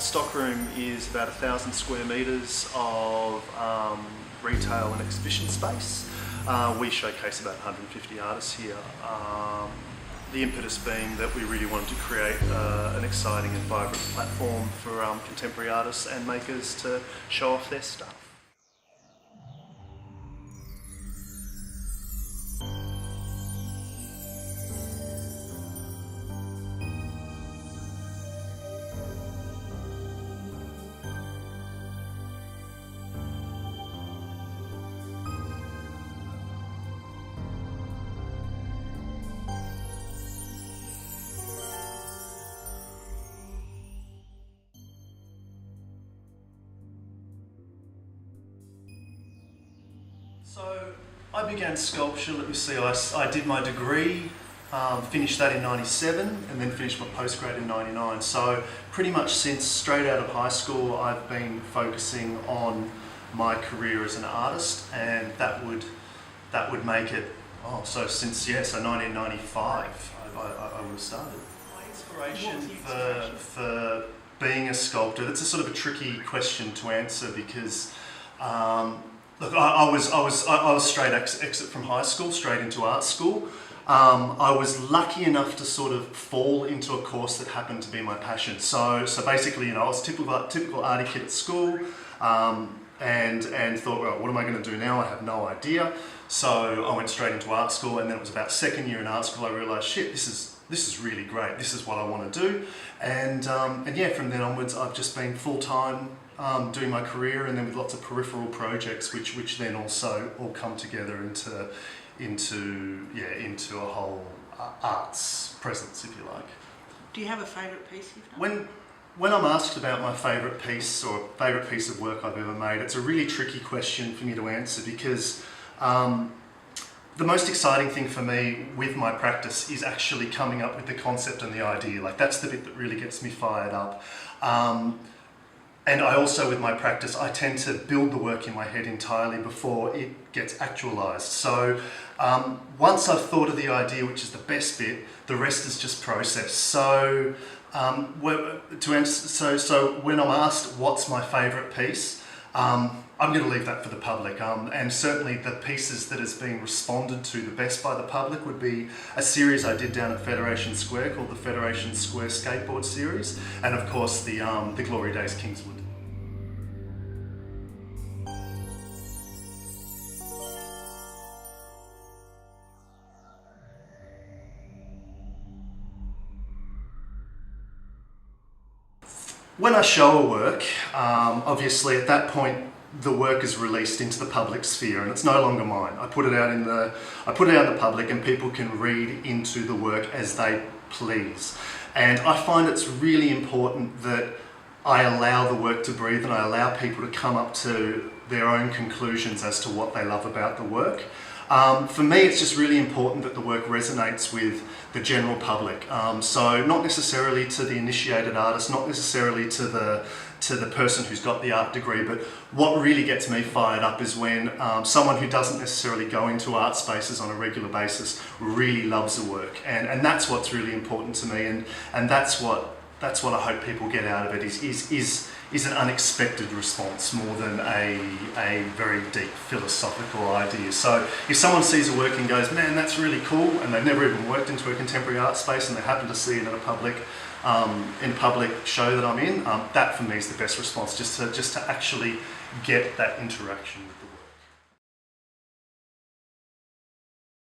stockroom is about 1,000 square metres of retail and exhibition space. We showcase about 150 artists here. The impetus being that we really wanted to create an exciting and vibrant platform for contemporary artists and makers to show off their stuff. So I began sculpture, let me see, I did my degree, finished that in 97 and then finished my postgrad in 99. So pretty much since straight out of high school I've been focusing on my career as an artist, and that would make it, so 1995 I would have started. My inspiration for being a sculptor, that's a sort of a tricky question to answer because look, I was straight exit from high school, straight into art school. I was lucky enough to sort of fall into a course that happened to be my passion. So basically, I was a typical arty kid at school, and thought, well, what am I going to do now? I have no idea. So I went straight into art school, and then it was about second year in art school I realised, shit, this is really great. This is what I want to do, and yeah, from then onwards I've just been full time. Doing my career, and then with lots of peripheral projects which then also all come together into a whole arts presence, if you like. Do you have a favourite piece you've done? When I'm asked about my favourite piece or favourite piece of work I've ever made, it's a really tricky question for me to answer because the most exciting thing for me with my practice is actually coming up with the concept and the idea. Like, that's the bit that really gets me fired up. And I also, with my practice, I tend to build the work in my head entirely before it gets actualised. So once I've thought of the idea, which is the best bit, the rest is just process. So so when I'm asked what's my favourite piece, I'm going to leave that for the public, and certainly the pieces that has been responded to the best by the public would be a series I did down at Federation Square called the Federation Square Skateboard Series, and of course the Glory Days Kingswood. When I show a work, obviously at that point the work is released into the public sphere and it's no longer mine. I put it out in the public, and people can read into the work as they please. And I find it's really important that I allow the work to breathe and I allow people to come up to their own conclusions as to what they love about the work. For me, it's just really important that the work resonates with the general public. So not necessarily to the initiated artist, not necessarily to the person who's got the art degree, but what really gets me fired up is when someone who doesn't necessarily go into art spaces on a regular basis really loves the work, and that's what's really important to me, and that's what I hope people get out of it is an unexpected response more than a very deep philosophical idea. So if someone sees a work and goes, man, that's really cool, and they've never even worked into a contemporary art space and they happen to see it in a public show that I'm in, that for me is the best response, just to actually get that interaction with the work.